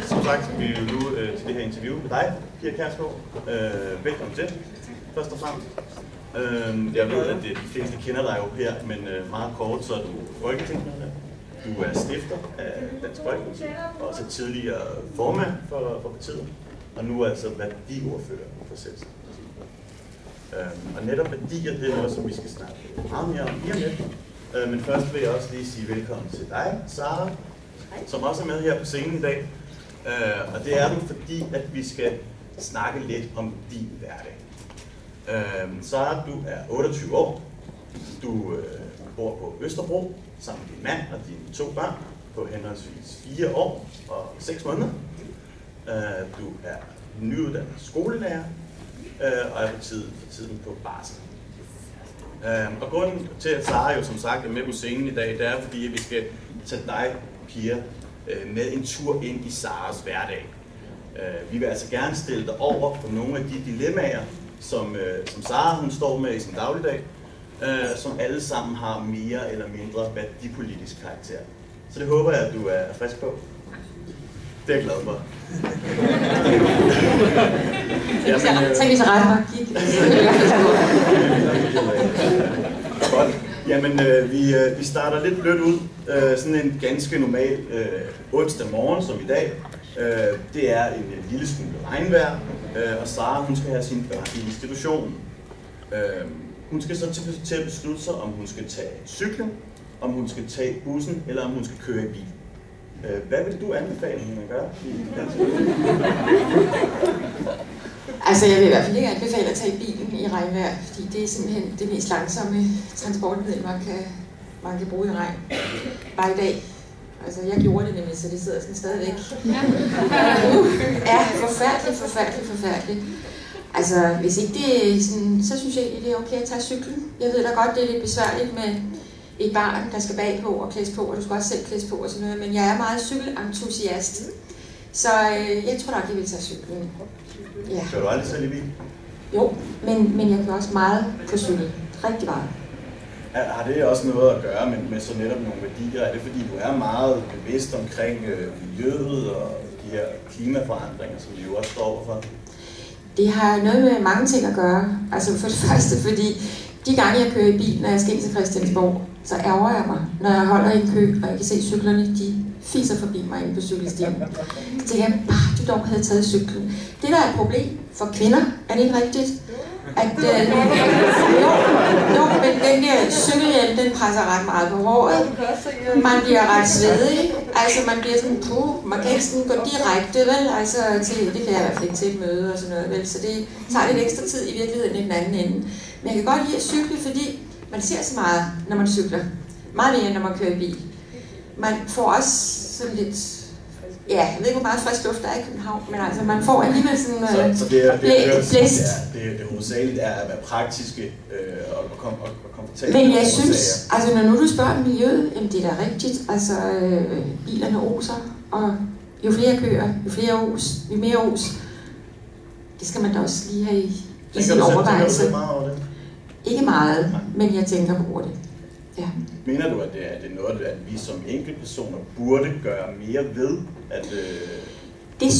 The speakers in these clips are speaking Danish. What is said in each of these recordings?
Som sagt skal vi jo nu til det her interview med dig, Pia Kjærsgaard. Velkommen til, først og fremmest. Jeg ved, at de fleste kender dig jo her, men meget kort, så er du folketingsmedlem. Du er stifter af Dansk Folkeparti, og også tidligere formand for partiet, og nu er altså værdiordfører for Selvstændig. Og netop værdier, det er noget, som vi skal snakke meget mere om lige om lidt. Men først vil jeg også lige sige velkommen til dig, Sara, som også er med her på scenen i dag. Og det er du, fordi at vi skal snakke lidt om din hverdag. Sara, du er 28 år. Du bor på Østerbro sammen med din mand og dine 2 børn på henholdsvis 4 år og 6 måneder. Du er nyuddannet skolelærer og er for tiden på barsel. Og grunden til, at Sara jo som sagt er med på scenen i dag, det er fordi, at vi skal tage dig, Pia, med en tur ind i Saras hverdag. Vi vil altså gerne stille dig over for nogle af de dilemmaer, som Sara hun står med i sin dagligdag, som alle sammen har mere eller mindre værdipolitisk karakter. Så det håber jeg, at du er frisk på. Det er jeg glad for. Tænk lige så ret nok gik. Godt. Jamen, vi starter lidt blødt ud. Sådan en ganske normal onsdag morgen, som i dag. Det er en lille smule regnvejr, og Sara hun skal have sine børn i institutionen. Hun skal så til at beslutte sig, om hun skal tage cyklen, om hun skal tage bussen, eller om hun skal køre i bil. Hvad vil du anbefale hende at gøre? Altså, jeg vil i hvert fald ikke anbefale at tage bilen i regnvejr, fordi det er simpelthen det mest langsomme transportmiddel, man kan bruge i regn. Bare i dag. Altså, jeg gjorde det nemlig, så det sidder sådan stadigvæk. Ja, forfærdeligt. Altså, hvis ikke det er sådan, så synes jeg egentlig, det er okay at tage cyklen. Jeg ved da godt, det er lidt besværligt med et barn, der skal bagpå og klædes på, og du skal også selv klædes på og sådan noget, men jeg er meget cykelentusiast. Så jeg tror nok, jeg vil tage cyklen. Ja. Kører du aldrig selv i bil? Jo, men jeg kører også meget på cykel. Rigtig meget. Har det også noget at gøre med så netop nogle værdier? Er det fordi, du er meget bevidst omkring miljøet og de her klimaforandringer, som vi jo også står overfor? Det har noget med mange ting at gøre. Altså for det første, fordi de gange jeg kører i bil, når jeg skal ind til Christiansborg, så ærger jeg mig, når jeg holder i en kø, og jeg kan se cyklerne, de fiser forbi mig inde på cykelstien. Så tænker jeg, bare du dog havde taget cyklen. Det der er et problem for kvinder, er det ikke rigtigt? At, jo, men den der cykelhjelm, den presser ret meget på håret. Man bliver ret svedig. Altså man bliver sådan, man kan ikke sådan gå direkte, vel? Altså til, det kan jeg i hvert fald ikke til et møde og sådan noget, vel? Så det tager lidt ekstra tid i virkeligheden i den anden ende. Men jeg kan godt lide at cykle, fordi man ser så meget, når man cykler. Meget mere, end når man kører i bil. Man får også sådan lidt, ja, jeg ved ikke, hvor meget frisk luft der er i København, men altså, man får alligevel sådan så blæst. Det hovedsageligt er at være praktiske og komfortable. Men jeg synes, altså når nu du spørger om miljøet, jamen det er da rigtigt, altså bilerne oser, og jo flere køer, jo flere os, jo mere os, det skal man da også lige have i sin overvejelse. Tænker du meget over det? Ikke meget, men jeg tænker på det. Ja. Mener du, at det er noget, at vi som enkeltpersoner burde gøre mere ved? At, Det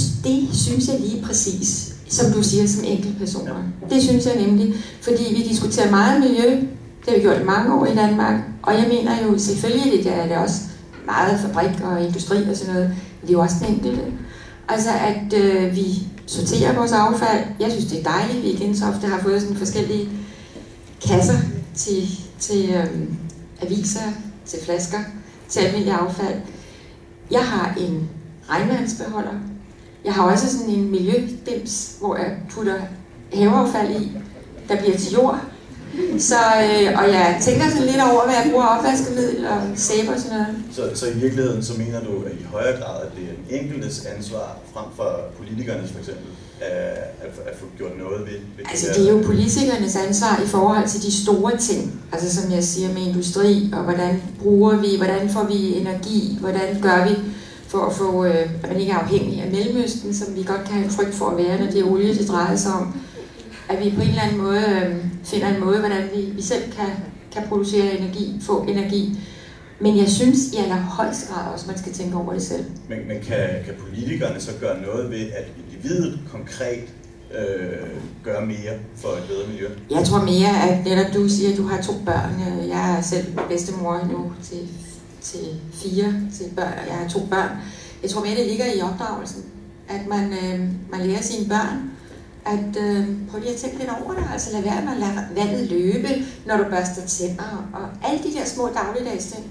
synes jeg lige præcis, som du siger, som enkeltpersoner. Ja. Det synes jeg nemlig, fordi vi diskuterer meget miljø. Det har vi gjort i mange år i Danmark. Og jeg mener jo selvfølgelig, det er også meget fabrik og industri og sådan noget. Men det er jo også den enkelte. Altså at vi sorterer vores affald. Jeg synes, det er dejligt, vi i Gentofte har fået sådan forskellige kasser til aviser, til flasker, til almindelig affald. Jeg har en regnvandsbeholder. Jeg har også sådan en miljødims, hvor jeg putter haveaffald i, der bliver til jord. Så, og jeg tænker sådan lidt over, hvad jeg bruger opvaskemiddel og sæbe og sådan noget. Så i virkeligheden, så mener du at i højere grad, at det er en enkeltes ansvar frem for politikernes for eksempel, at få gjort noget ved altså det er jo politikernes ansvar i forhold til de store ting. Altså som jeg siger med industri, og hvordan bruger vi, hvordan får vi energi, hvordan gør vi for at få, at man ikke er afhængig af Mellemøsten, som vi godt kan have en frygt for at være, når det er olie, det drejer sig om. At vi på en eller anden måde finder en måde, hvordan vi selv kan producere energi, få energi. Men jeg synes i allerhøjeste grad også, man skal tænke over det selv. Men kan politikerne så gøre noget ved, at individet konkret gøre mere for et bedre miljø? Jeg tror mere, at netop du siger, at du har 2 børn. Jeg er selv bedstemor nu til 4 til børn, og jeg har 2 børn. Jeg tror mere, det ligger i opdragelsen, at man lærer sine børn at prøv lige at tænke lidt over det. Altså lad være med at lade vandet løbe, når du børster tænder, og alle de der små dagligdags ting.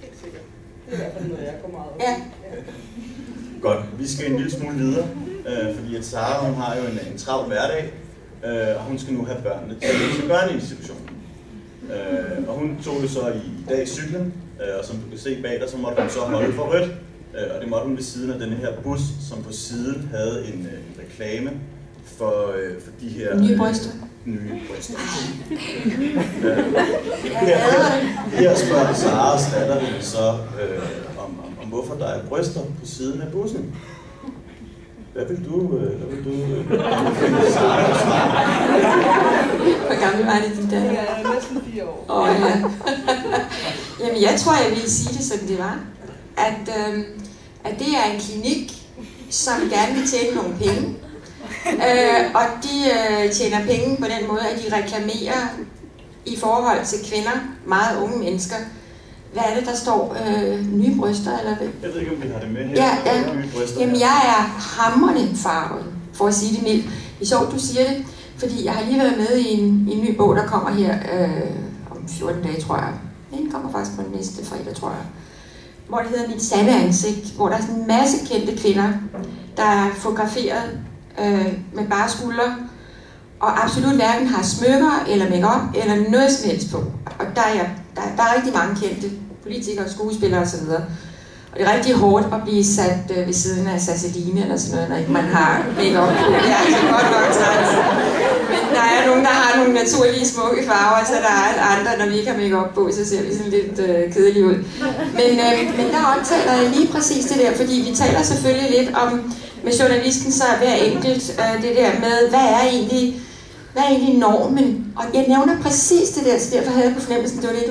Helt sikkert. Det er i hvert fald noget, jeg går meget op. Ja. Godt. Vi skal en lille smule videre, fordi at Sara, hun har jo en travl hverdag, og hun skal nu have børnene til børneinstitutionen. Og hun tog jo så i dag cyklen, og som du kan se bag dig, så måtte hun så holde for rødt. Og det måtte hun ved siden af denne her bus, som på siden havde en reklame for de her... Nye bryster. Nye bryster. Her spørger Saras datter så om hvorfor der er bryster på siden af bussen. Hvad vil du Sara? Hvor gammel var det din datter? Jeg er næsten 4 år. Ja. Jamen jeg tror, jeg ville sige det, som det var. At det er en klinik, som gerne vil tjene nogle penge. Og de tjener penge på den måde, at de reklamerer i forhold til kvinder, meget unge mennesker. Hvad er det, der står? Nye bryster, eller hvad? Jeg ved ikke, om vi har det med her. Ja. Nye bryster. Jamen, jeg er hamrende farvet, for at sige det mildt. Det er sjovt, du siger det, fordi jeg har lige været med i en ny bog, der kommer her om 14 dage, tror jeg. Den kommer faktisk på den næste fredag, tror jeg. Hvor det hedder Mit sande ansigt, hvor der er sådan en masse kendte kvinder, der er fotograferet med bare skuldre, og absolut hverken har smykker eller make-up eller noget som helst på. Og der er rigtig mange kendte politikere, skuespillere osv. Og det er rigtig hårdt at blive sat ved siden af Sasseline eller sådan noget, når ikke man har make-up på. Det er altså godt nok træls. Men der er nogen, der har nogle naturlige smukke farver, så der er andre, når vi ikke har make-up på, så ser vi sådan lidt kedelige ud. Men der omtaler jeg lige præcis det der, fordi vi taler selvfølgelig lidt om, med journalisten så er hver enkelt det der med, hvad er egentlig normen? Og jeg nævner præcis det der, så derfor havde jeg på fornemmelsen, det var det,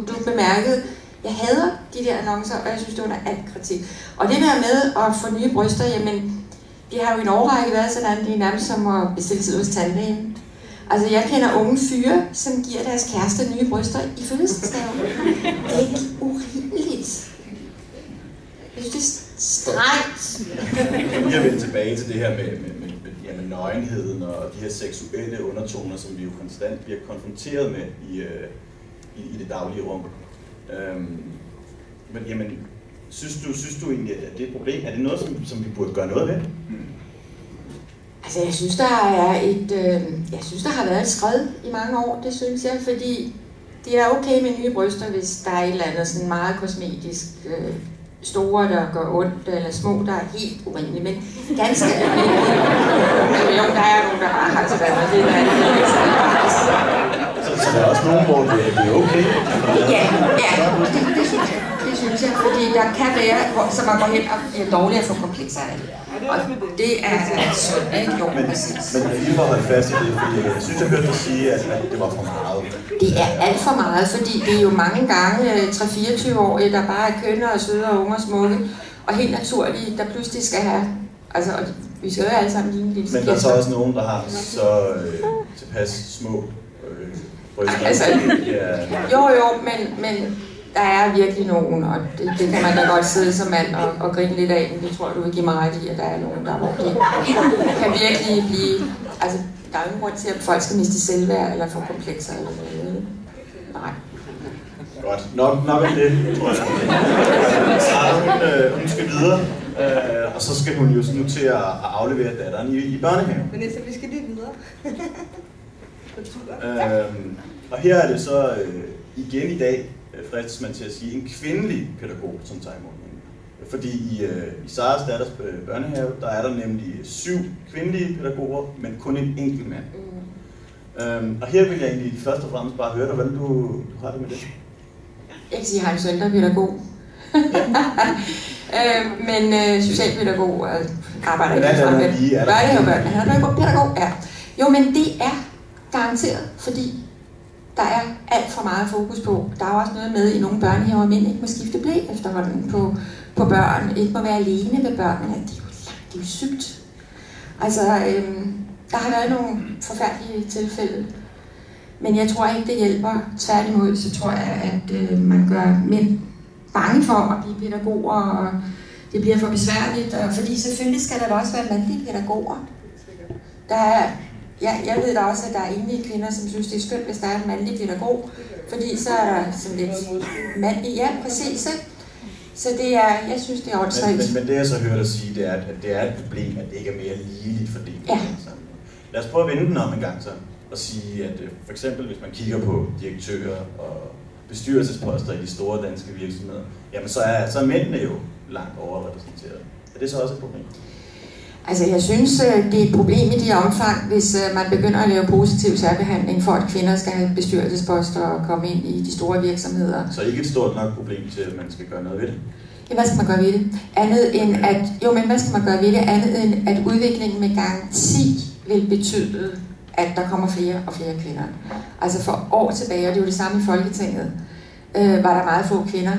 du bemærkede. Jeg hader de der annoncer, og jeg synes, det var under alt kritik. Og det der med at få nye bryster, jamen, det har jo i en årrække været sådan, det er nærmest som at bestille tid hos tandlægen. Altså, jeg kender unge fyre, som giver deres kærester nye bryster i fødselsdagsgave. Det er helt urimeligt. Jeg synes, det er strengt. Jeg vil tilbage til det her med nøgenheden og de her seksuelle undertoner, som vi jo konstant bliver konfronteret med i det daglige rum. Men jamen, synes du egentlig, at det er et problem? Er det noget, som vi burde gøre noget ved? Altså, jeg synes, der har været et skred i mange år, det synes jeg, fordi det er okay med nye bryster, hvis der er et eller andet sådan meget kosmetisk store, der gør ondt, eller små, der er helt urimelige, men ganske almindelige. Jo, der er nogen, der bare har til Danmark, det er Så der er også nogen, hvor det er okay? Ja, det synes jeg, fordi der kan være, så man går hen og er dårligt at få komplekser af det. Og det er sundt, ikke? Jo, præcis. Men lige for at holde fast i det, fordi jeg synes, jeg hørte dig sige, at det var for meget. Det er alt for meget, fordi det er jo mange gange 3-24-årige, der bare er kønne og søde og unge og smukke, og helt naturlige, der pludselig skal have, altså, og vi skal jo alle sammen ligne lidt. Men der er så også nogen, der har så tilpas små bryster. Altså, jo, men der er virkelig nogen, og det kan man da godt sidde som mand og grine lidt af, men det tror du vil give mig ret i, at der er nogen, der hvor de kan virkelig blive, altså der er ingen grund til, at folk skal miste selvværd eller få komplekser eller noget. Nej. Godt. Nok om det, tror jeg. Sara, hun skal videre, og så skal hun jo nu til at aflevere datteren i børnehaven. Men vi skal lige videre. Og her er det så igen i dag, fristes man til at sige, en kvindelig pædagog, som tager imod hende. Fordi i Saras datters børnehave, der er der nemlig 7 kvindelige pædagoger, men kun en enkelt mand. Og her vil jeg egentlig først og fremmest bare høre dig, hvordan du har det med det. Jeg kan sige, at jeg har en søn, der er pædagog. Men socialpædagog arbejder ikke frem med. Børnehavebørn. Han er pædagog, ja. Jo, men det er garanteret, fordi der er alt for meget fokus på. Der er også noget med i nogle børnehaver, at mænd ikke må skifte ble efterhånden på børn, ikke må være alene med børnene. Det er jo sygt. Altså, der har været nogle forfærdelige tilfælde, men jeg tror ikke, det hjælper. Tværtimod, så tror jeg, at man gør mænd bange for at blive pædagoger, og det bliver for besværligt, og fordi selvfølgelig skal der også være mandlige pædagoger. Jeg ved da også, at der er enlige kvinder, som synes, det er skønt, hvis der er en mandlig pædagog, fordi så er der sådan lidt mandlig, ja, præcis. Så det er, jeg synes, det er åndssvagt. Men det jeg så hører dig sige, det er, at det er et problem, at det ikke er mere ligeligt fordelt. Ja. Lad os prøve at vende den om en gang så, og sige, at for eksempel, hvis man kigger på direktører og bestyrelsesposter i de store danske virksomheder, jamen så er mændene jo langt overrepræsenteret. Er det så også et problem? Altså jeg synes, det er et problem i det omfang, hvis man begynder at lave positiv særbehandling for, at kvinder skal have bestyrelsesposter og komme ind i de store virksomheder. Så ikke et stort nok problem til, at man skal gøre noget ved det? Ja, hvad skal man gøre ved det? Andet end at, hvad skal man gøre ved det? Andet end at udviklingen med garanti vil betyde, at der kommer flere og flere kvinder. Altså for år tilbage, og det var det samme i Folketinget, var der meget få kvinder.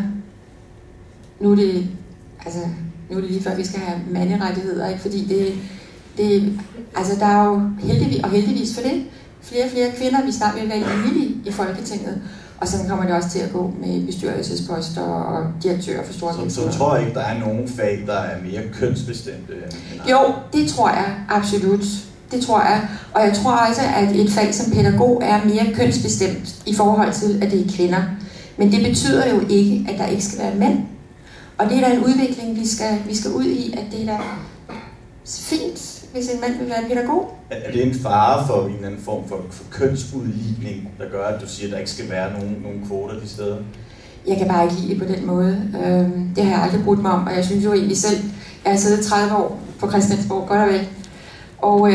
Nu er det lige før, vi skal have manderettigheder, ikke? Fordi altså der er jo heldigvis for det, flere og flere kvinder, vi snart vil være enige i Folketinget, og sådan kommer det også til at gå med bestyrelsesposter og direktører for store virksomheder. Så du tror ikke, der er nogen fag, der er mere kønsbestemte end Jo, det tror jeg absolut. Det tror jeg. Og jeg tror også, at et fag som pædagog er mere kønsbestemt i forhold til, at det er kvinder. Men det betyder jo ikke, at der ikke skal være mænd. Og det er da en udvikling, vi skal ud i, at det er da fint, hvis en mand vil være pædagog. Er det en fare for en eller anden form for kønsudligning, der gør, at du siger, at der ikke skal være nogen kvoter de steder? Jeg kan bare ikke lide det på den måde. Det har jeg aldrig brudt mig om, og jeg synes jo egentlig selv, jeg har siddet 30 år på Christiansborg, godt og vel. Og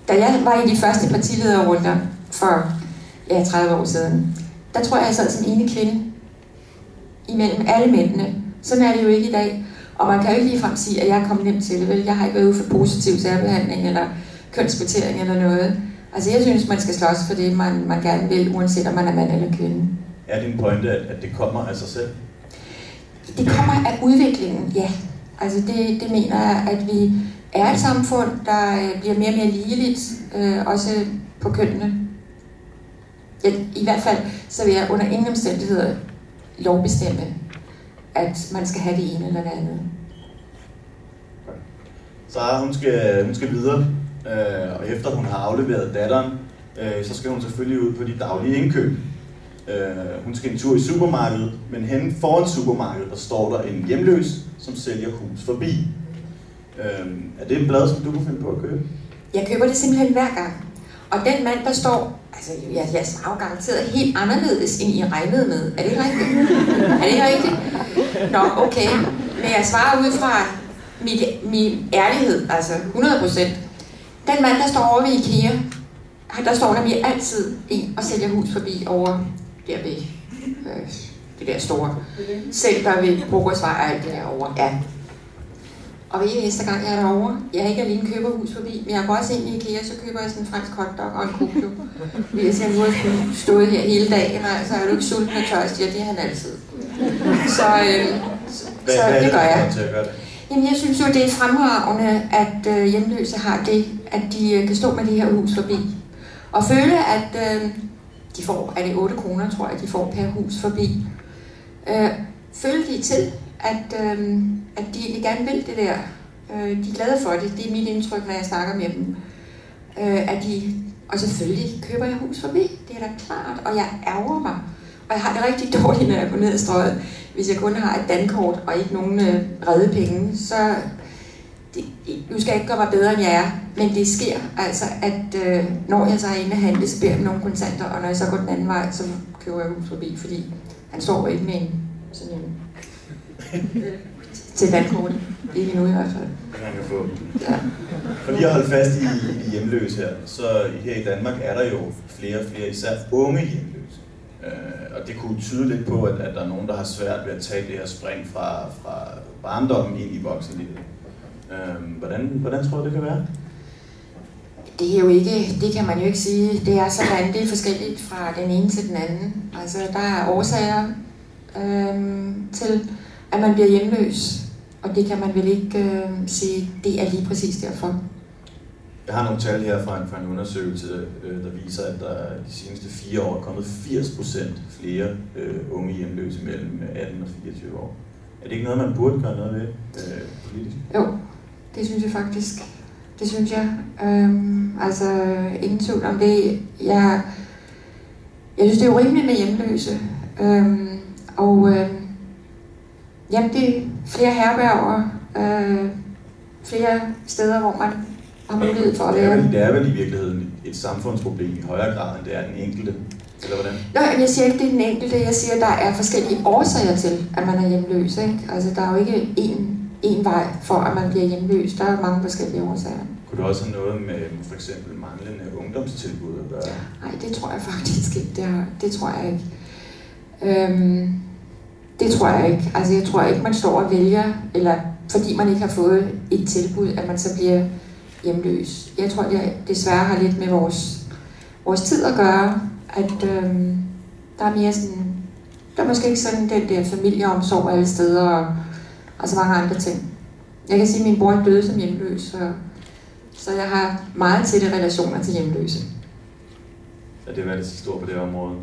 da jeg var i de første partilederrunder for 30 år siden, der tror jeg sad som ene kvinde imellem alle mændene. Sådan er det jo ikke i dag. Og man kan jo ikke ligefrem sige, at jeg er kommet nemt til det, vel? Jeg har ikke været ude for positiv særbehandling eller kønskvotering eller noget. Altså jeg synes, man skal slås for det, man gerne vil, uanset om man er mand eller kvinde. Er din pointe, at det kommer af sig selv? Det kommer af udviklingen, ja. Altså det mener jeg, at vi er et samfund, der bliver mere og mere ligeligt, også på kønnene. I hvert fald, så vil jeg under ingen omstændigheder lovbestemme, at man skal have det ene eller det andet. Så hun skal videre, og efter hun har afleveret datteren, så skal hun selvfølgelig ud på de daglige indkøb. Hun skal en tur i supermarkedet, men henne foran supermarkedet, der står der en hjemløs, som sælger hus forbi. Er det en blad, som du kunne finde på at købe? Jeg køber det simpelthen hver gang. Og den mand, der står, altså jeg svarer garanteret helt anderledes, end I regnede med. Er det ikke rigtigt? Er det ikke rigtigt? Nå, okay. Men jeg svarer ud fra min ærlighed, altså 100%. Den mand, der står over ved IKEA, der står nemlig altid en og sælger hus forbi over der ved det der store center ved Brugårdsvej og alt det derovre. Ja. Og ved næste gang jeg er derovre, jeg har ikke alene køber hus forbi, men jeg går også ind i IKEA, så køber jeg sådan en fransk hotdog og en koklo. Fordi jeg siger, nu har jeg stået her hele dagen, og så er du ikke sulten og tørst, ja, det er han altid. Så det gør jeg. Jamen jeg synes jo, det er fremragende, at hjemløse har det, at de kan stå med det her hus forbi. Og føle, at de får, er det 8 kroner, tror jeg, de får per hus forbi. Føle de til, at de egentlig gerne vil det der. De er glade for det. Det er mit indtryk, når jeg snakker med dem. Og selvfølgelig køber jeg hus forbi. Det er da klart. Og jeg ærger mig. Og jeg har det rigtig dårligt, når jeg går ned ad strøget. Hvis jeg kun har et dankort og ikke nogen reddepenge, så... Nu skal jeg ikke gøre mig bedre, end jeg er. Men det sker altså, at når jeg så er inde og handle, så beder jeg nogle kontanter. Og når jeg så går den anden vej, så køber jeg hus forbi. Fordi han står ikke med sådan en til dankortet. Ikke nu i hvert fald. Man kan få. Ja. For lige at holde fast i de hjemløse her, så her i Danmark er der jo flere og flere, især unge hjemløse. Og det kunne tyde lidt på, at der er nogen, der har svært ved at tage det her spring fra barndommen ind i voksenlivet. Hvordan tror du, det kan være? Det er jo ikke, det kan man jo ikke sige. Det er sådan, det er forskelligt fra den ene til den anden. Altså, der er årsager til, at man bliver hjemløs. Og det kan man vel ikke sige, det er lige præcis derfor. Jeg har nogle tal her fra en undersøgelse, der viser, at der de seneste 4 år er kommet 80% flere unge hjemløse mellem 18 og 24 år. Er det ikke noget, man burde gøre noget ved politisk? Jo, det synes jeg faktisk. Det synes jeg. Altså, ingen tvivl om det. Jeg synes, det er urimeligt med hjemløse. Jamen, det er flere herberger, flere steder, hvor man har mulighed for at være. Det er vel i virkeligheden et samfundsproblem i højere grad, end det er den enkelte, eller hvordan? Nej, jeg siger ikke, det er den enkelte. Jeg siger, at der er forskellige årsager til, at man er hjemløs. Ikke? Altså, der er jo ikke én vej for, at man bliver hjemløs. Der er mange forskellige årsager. Kunne det også have noget med for eksempel manglende ungdomstilbud at gøre? Nej, det tror jeg faktisk ikke. Det tror jeg ikke. Det tror jeg ikke. Altså, jeg tror ikke, man står og vælger, eller fordi man ikke har fået et tilbud, at man så bliver hjemløs. Jeg tror, det desværre har lidt med vores tid at gøre, at der er mere sådan, der er måske ikke sådan den der familieomsorg alle steder, og så mange andre ting. Jeg kan sige, at min bror døde som hjemløs, så jeg har meget tætte relationer til hjemløse. Ja, det er været så stort på det område.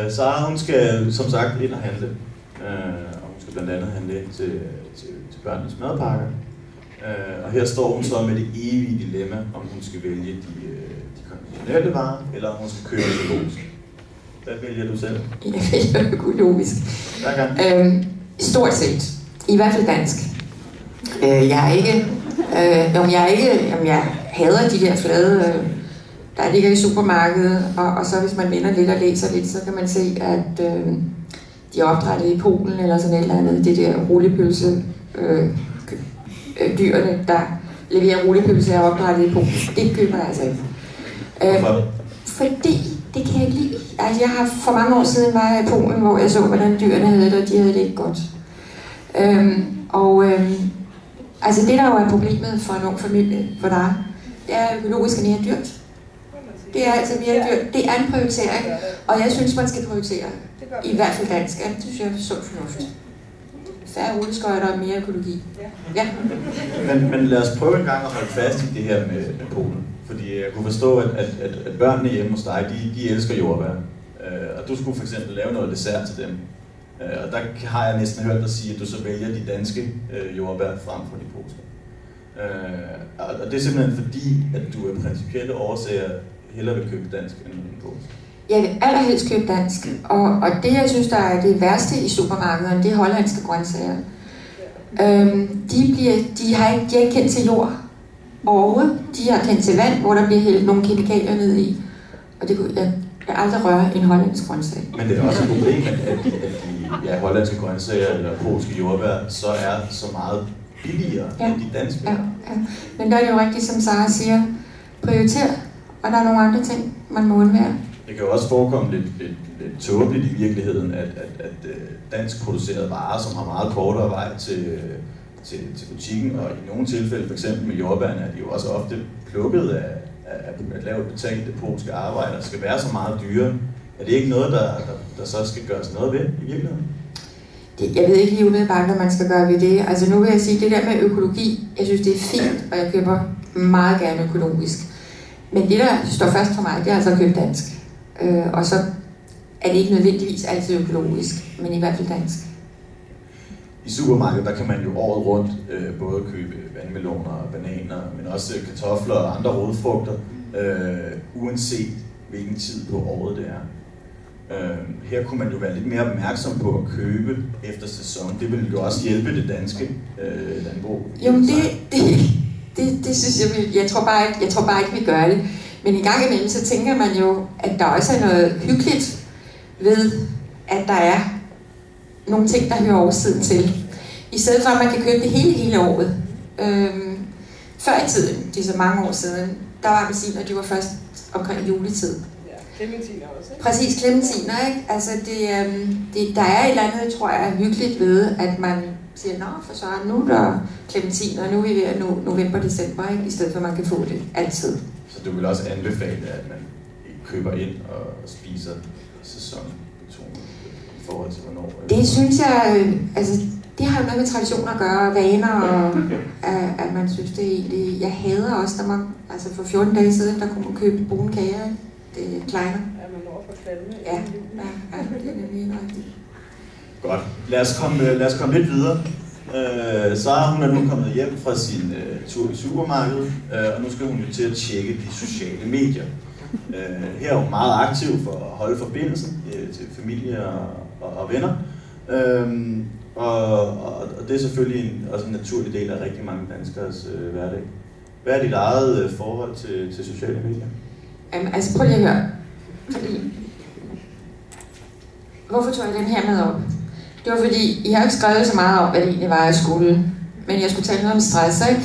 Sara, hun skal som sagt ind og handle, og hun skal blandt andet handle ind til børnenes madpakker. Og her står hun så med det evige dilemma, om hun skal vælge de konventionelle varer, eller om hun skal købe økologisk. Hvad vælger du selv? Jeg vælger økologisk. Stort set. I hvert fald dansk. Jeg hader de der flade, der ligger i supermarkedet, og så hvis man vender lidt og læser lidt, så kan man se, at de er opdrættet i Polen eller sådan et eller andet, det der rullepølse dyrene, der leverer rullepølse, er opdrættet i Polen. Det køber jeg altså ikke. Fordi det kan jeg ikke lide. Altså, jeg har for mange år siden var jeg i Polen, hvor jeg så, hvordan dyrene havde det, og de havde det ikke godt. Altså det, der jo er problemet for en ung familie, for dig, det er økologisk er mere dyrt. Det er altså mere dyrt. Det er en prioritering, og jeg synes, man skal prioritere. I hvert fald dansk. Ja, det synes jeg er sund fornuft. Færre rulleskøjter og mere økologi. Ja. Men lad os prøve en gang at holde fast i det her med Polen. Fordi jeg kunne forstå, at børnene hjemme hos dig, de elsker jordbær. Og du skulle for eksempel lave noget dessert til dem. Og der har jeg næsten hørt dig sige, at du så vælger de danske jordbær frem for de polske. Og det er simpelthen fordi, at du af principielle årsager hellere vil købe dansk end polsk. Jeg vil allerhelst købe dansk, og det jeg synes, der er det værste i supermarkederne, det er hollandske grøntsager. De har ikke kendt til jord overhovedet. De har kendt til vand, hvor der bliver hældt nogle kemikalier ned i. Og det kunne jeg aldrig røre en hollandsk grøntsag. Men det er også et problem, at de hollandske grøntsager eller polske jordbær så er så meget billigere end de danske. Ja. Men der er det jo rigtigt, som Sara siger, prioriter, og der er nogle andre ting, man må undvære. Det kan jo også forekomme lidt tåbeligt i virkeligheden, at dansk producerede varer, som har meget kortere vej til butikken, og i nogle tilfælde, f.eks. med jordbærne, er de jo også ofte plukket af at lave betalte polske arbejder, skal være så meget dyre. Er det ikke noget, der så skal gøres noget ved i virkeligheden? Jeg ved ikke lige umiddelbart, hvad man skal gøre ved det. Altså nu vil jeg sige, det der med økologi, jeg synes det er fint, og jeg køber meget gerne økologisk. Men det, der står først for mig, det er altså at købe dansk. Og så er det ikke nødvendigvis altid økologisk, men i hvert fald dansk. I supermarkedet, der kan man jo året rundt både købe vandmeloner og bananer, men også kartofler og andre rodfrugter, uanset hvilken tid på året det er. Her kunne man jo være lidt mere opmærksom på at købe efter sæson. Det ville jo også hjælpe det danske landbrug. Jo, det synes jeg tror bare ikke, vi gør det. Men en gang imellem, så tænker man jo, at der også er noget hyggeligt ved, at der er nogle ting, der hører årstiden til. I stedet for, at man kan købe det hele året. Før i tiden, det er så mange år siden, der var appelsiner, de var først omkring juletid. Clementiner også, ikke? Præcis, clementiner, ikke? Altså, der er et eller andet, tror jeg, hyggeligt ved, at man siger, nå, for så nu er der clementiner, nu er vi ved at nå november, december, ikke? I stedet for, at man kan få det altid. Så du vil også anbefale, at man køber ind og spiser sæsonbetonet i forhold til hvornår? Det synes jeg, altså det har jo noget med tradition at gøre, vaner, og at man synes det egentlig. Jeg hader også, når man, altså for 14 dage siden, der kunne man købe brune kager, det er kleiner. Ja, man når for kvalme. Ja, det er nemlig helt rigtigt. Godt. Lad os komme lidt videre. Sara, hun er nu kommet hjem fra sin tur i supermarkedet, og nu skal hun jo til at tjekke de sociale medier. Her er hun meget aktiv for at holde forbindelsen til familie og venner. Og det er selvfølgelig også en naturlig del af rigtig mange danskeres hverdag. Hvad er dit eget forhold til sociale medier? Altså prøv lige at høre. Fordi hvorfor tog jeg den her med op? Det var fordi, I har ikke skrevet så meget om, hvad det egentlig var, jeg skulle. Men jeg skulle tale noget om stress, ikke?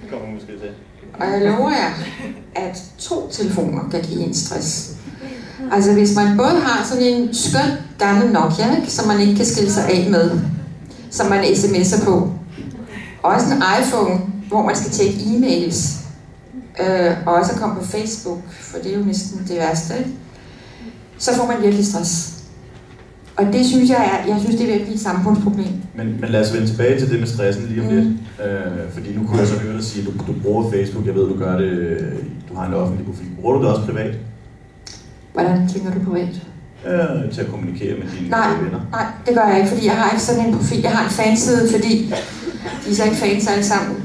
Det kommer måske til. Og jeg lover jer, at 2 telefoner kan give en stress. Altså hvis man både har sådan en skøn gammel Nokia, ikke, som man ikke kan skille sig af med, som man sms'er på, og også en iPhone, hvor man skal tjekke e-mails, og også komme på Facebook, for det er jo næsten det værste, ikke? Så får man virkelig stress. Og det synes jeg synes det er virkelig et samfundsproblem. Men lad os vende tilbage til det med stressen lige om lidt. Fordi nu kunne jeg så høre dig sige, at du bruger Facebook. Jeg ved, du gør det, du har en offentlig profil. Bruger du det også privat? Hvordan tænker du privat? Til at kommunikere med dine venner? Nej, det gør jeg ikke, fordi jeg har ikke sådan en profil. Jeg har en fanside, fordi de er så ikke fans alle sammen.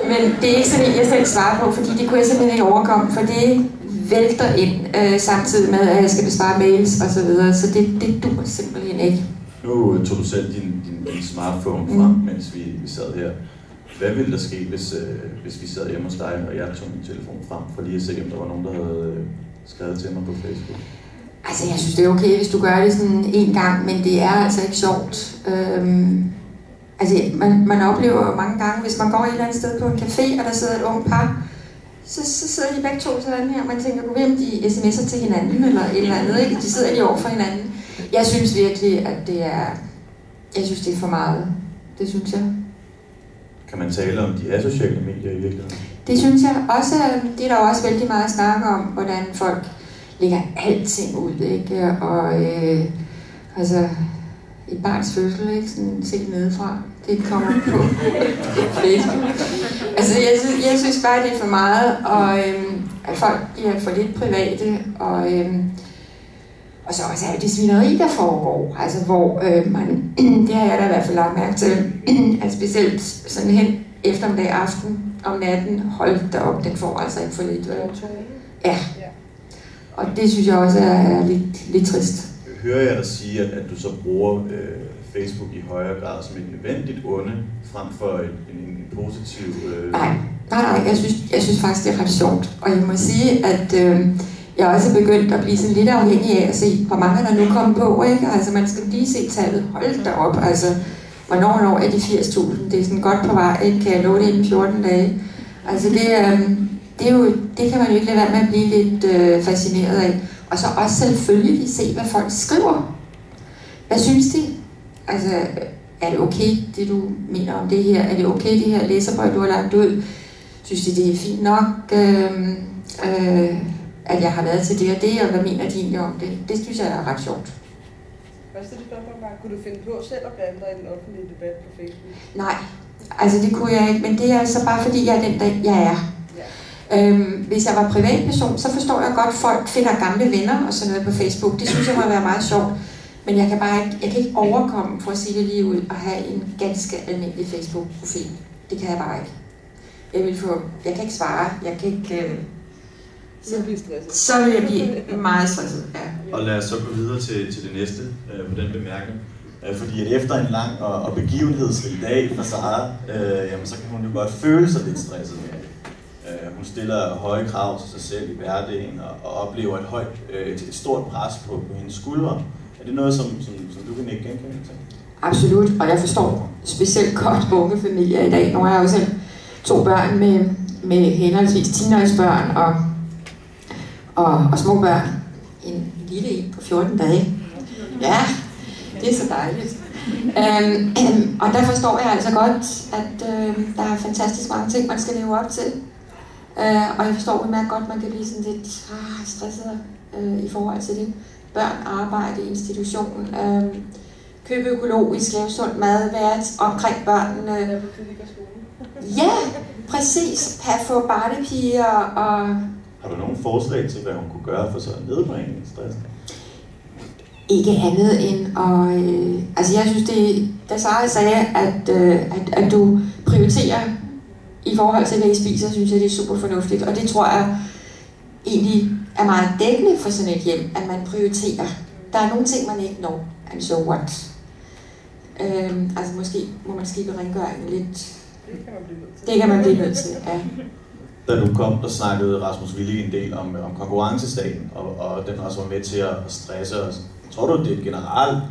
Men det er ikke sådan en, jeg selv svarer på, fordi det kunne jeg simpelthen ikke overkomme, for det vælter ind samtidig med, at jeg skal besvare mails og så videre, så det duer simpelthen ikke. Nu tog du selv din smartphone frem, mens vi sad her. Hvad ville der ske, hvis vi sad hjemme hos dig, og jeg tog min telefon frem, for lige at se, om der var nogen, der havde skrevet til mig på Facebook? Altså, jeg synes, det er okay, hvis du gør det sådan en gang, men det er altså ikke sjovt. Altså, man oplever mange gange, hvis man går et eller andet sted på en café, og der sidder et ungt par, så sidder de begge to sådan her, og man tænker, hvem de sms'er til hinanden, eller et eller andet, ikke? De sidder lige over for hinanden. Jeg synes virkelig, at det er... Jeg synes, det er for meget. Det synes jeg. Kan man tale om de asociale medier i virkeligheden? Det synes jeg også. Det er der også vældig meget at snakke om, hvordan folk lægger alting ud, ikke? Og altså... et barns fødsel, ikke? Sådan set nedefra. Det kommer på Facebook. Altså, jeg synes bare, det er for meget, og at folk er for lidt private, og så også er det svineri, der foregår. Altså, hvor man, det har jeg da i hvert fald lagt mærke til, at specielt sådan hen eftermiddag, aften, om natten, hold da op, den får altså ikke for lidt. Ja. Og det synes jeg også er lidt trist. Hører jeg dig sige, at du så bruger Facebook i højere grad som et nødvendigt onde, frem for en positiv... Nej, jeg synes faktisk, det er ret sjovt. Og jeg må sige, at jeg også er begyndt at blive sådan lidt afhængig af at se, hvor mange der nu kommer på, ikke? Altså, man skal lige se tallet. Hold da op, altså, hvornår er de 80.000? Det er sådan godt på vej, ikke? Kan jeg love det inden 14 dage? Altså, det kan man jo ikke lade være med at blive lidt fascineret af. Og så også selvfølgelig se, hvad folk skriver. Hvad synes de? Altså, er det okay, det du mener om det her? Er det okay, det her læserbrev, du har lagt ud? Synes de, det er fint nok, at jeg har været til det og det, og hvad mener de egentlig om det? Det synes jeg er ret sjovt. Hvad er det spørgsmål bare? Kunne du finde på selv at blande dig i den offentlige debat på Facebook? Nej, altså det kunne jeg ikke, men det er altså bare fordi, jeg er den, der jeg er. Hvis jeg var privatperson, så forstår jeg godt, at folk finder gamle venner og sådan noget på Facebook. Det synes jeg må være meget sjovt. Men jeg kan ikke overkomme, for at sige det lige ud, at have en ganske almindelig Facebook-profil. Det kan jeg bare ikke. Jeg kan ikke svare. Jeg kan ikke... Så vil jeg blive meget stresset, ja. Og lad os så gå videre til det næste på den bemærkning. Fordi at efter en lang og begivenhedsrig dag for Sara, jamen, så kan hun jo godt føle sig lidt stresset med det. Hun stiller høje krav til sig selv i hverdagen og oplever et stort pres på hendes skuldre. Er det noget, som du kan ikke genkende til? Absolut, og jeg forstår specielt godt unge familier i dag. Nu har jeg jo selv 2 børn med henholdsvis teenagebørn og små børn. En lille en på 14 dage. Ja, det er så dejligt. Og der forstår jeg altså godt, at der er fantastisk mange ting, man skal leve op til. Og jeg forstår udmærket godt, at man kan blive sådan lidt stresset i forhold til det. Børn, arbejde, institution, købe økologisk, lave sund mad, være omkring børnene. Ja, præcis. Få barnepiger og... Har du nogle forslag til, hvad hun kunne gøre for så at nedbringe stressen? Ikke andet end at... altså jeg synes, da Sara sagde, at du prioriterer i forhold til, hvad I spiser, synes jeg, det er super fornuftigt. Og det tror jeg egentlig er meget dækkende for sådan et hjem, at man prioriterer. Der er nogle ting, man ikke når, and so what. Altså måske må man skibe rengøringen lidt. Det kan man blive nødt til, ja. Da du kom, der snakkede Rasmus Willig en del om konkurrencestaten, og den også var med til at stresse os. Tror du, det er et generelt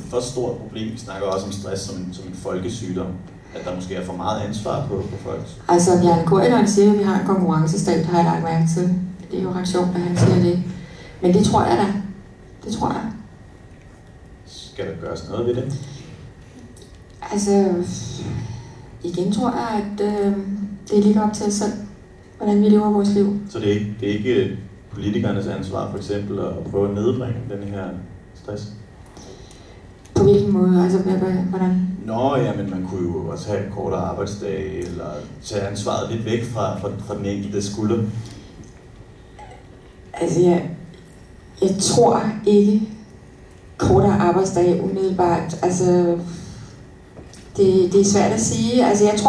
for stort problem? Vi snakker også om stress som en folkesygdom. At der måske er for meget ansvar på folk? Altså, Bjarne Corydon siger, at vi har en konkurrencestat, har jeg lagt mærke til. Det er jo ret sjovt, at han siger det. Men det tror jeg da. Det tror jeg. Skal der gøres noget ved det? Altså, igen tror jeg, at det ligger op til os selv, hvordan vi lever vores liv. Så det er ikke politikernes ansvar, for eksempel, at prøve at nedbringe den her stress? På hvilken måde? Altså, hvordan? Nå ja, men man kunne jo også have en kortere arbejdsdag, eller tage ansvaret lidt væk fra den enkelte skulder. Altså, jeg tror ikke kortere arbejdsdag umiddelbart. Altså, det er svært at sige. Altså, jeg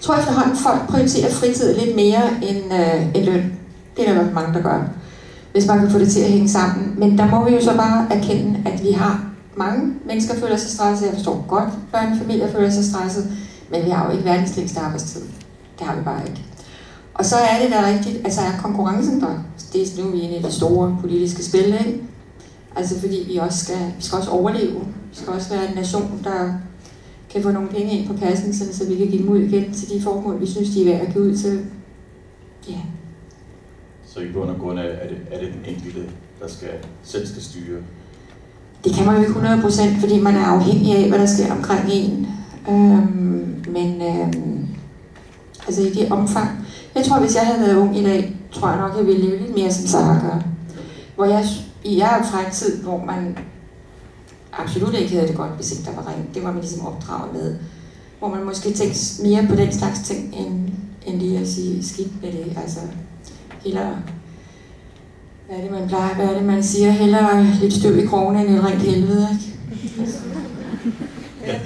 tror efterhånden, folk prioriterer fritid lidt mere end løn. Det er der nok mange, der gør, hvis man kan få det til at hænge sammen. Men der må vi jo så bare erkende, at vi har mange mennesker føler sig stresset. Jeg forstår godt, børnefamilier føler sig stresset, men vi har jo ikke verdens længste arbejdstid. Det har vi bare ikke. Og så er det da rigtigt, altså er konkurrencen der. Det er nu vi er inde i det store politiske spil, ikke? Altså fordi vi skal også overleve. Vi skal også være en nation, der kan få nogle penge ind på kassen, så vi kan give dem ud igen til de formål, vi synes, de er værd at give ud til. Ja. Så i bund og grund er det den enkelte, der selv skal styre? Det kan man jo ikke 100%, fordi man er afhængig af, hvad der sker omkring en. Altså i det omfang. Jeg tror, hvis jeg havde været ung i dag, tror jeg nok, jeg ville leve lidt mere som Sara gør. Hvor jeg er fra en tid, hvor man absolut ikke havde det godt, hvis ikke der var rent. Det var man ligesom opdraget med. Hvor man måske tænkte mere på den slags ting, end lige at sige skidt med det. Altså hellere... Hvad er det, man plejer? Hvad er det, man siger? Hellere lidt støv i krogene end et rent helvede, ikke?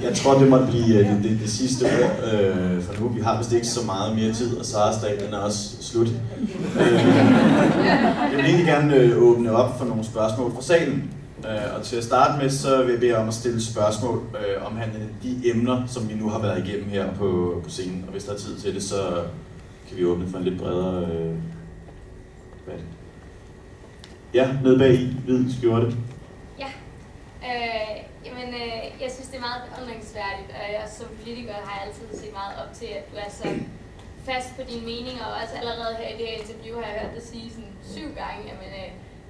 Jeg tror, det må blive det sidste ord for nu. Vi har vist ikke så meget mere tid, og Saras dag, den er også slut. Jeg vil egentlig gerne åbne op for nogle spørgsmål fra salen. Og til at starte med, så vil jeg bede om at stille spørgsmål omhandlende de emner, som vi nu har været igennem her på scenen. Og hvis der er tid til det, så kan vi åbne for en lidt bredere debat. Ja, nede bag i hvid skjorte. Ja, jeg synes, det er meget beundringsværdigt, og jeg som politiker har jeg altid set meget op til, at du er så fast på dine meninger, og også allerede her i det her interview har jeg hørt dig sige sådan 7 gange, jamen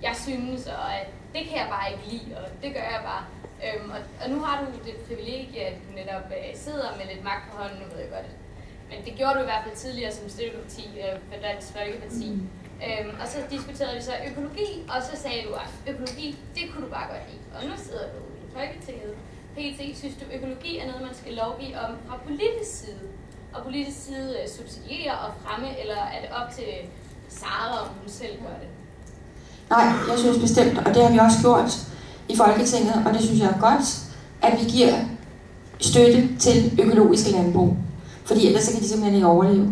jeg synes, og at det kan jeg bare ikke lide, og det gør jeg bare. Og nu har du det privilegie, at du netop sidder med lidt magt på hånden, nu ved jeg godt. Men det gjorde du i hvert fald tidligere som støtteparti for Dansk Folkeparti. Og så diskuterede vi så økologi, og så sagde du, at økologi, det kunne du bare godt lide. Og nu sidder du i Folketinget. PT, synes du, økologi er noget, man skal lovgive om fra politisk side? Og politisk side subsidiere og fremme, eller er det op til Sara, om hun selv gør det? Nej, jeg synes bestemt, og det har vi også gjort i Folketinget, og det synes jeg er godt, at vi giver støtte til økologiske landbrug. Fordi ellers så kan de simpelthen ikke overleve.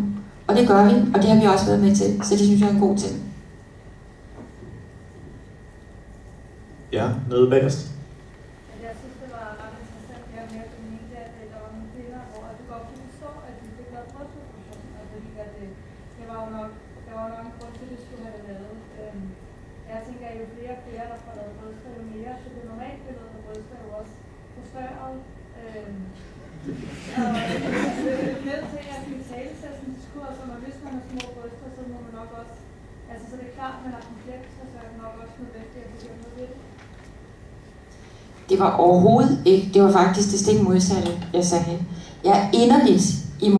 Og det gør vi, og det har vi også været med til, så det synes jeg er en god ting. Ja, nede bagerst. Jeg synes, det var ret interessant, at jeg hørte den ene der, at der var nogle kvinder, hvor du godt kunne forstå, at de fik lavet brystoperationer, fordi at det var jo nok, der var nok en grund til, at det skulle have lavet. Jeg tænker, at jo flere og flere, der får lavet bryster, jo mere, så det normalt billede af bryster er jo også forstørret. Og flere ting er at talesætten diskurs, og hvis man har små bryster, så må man nok også, altså så det er klart, at man har kompleks, og så er det nok også nødvendigt at begynde med det. Det var overhovedet ikke. Det var faktisk det stik modsatte, jeg sagde. Jeg er inderligt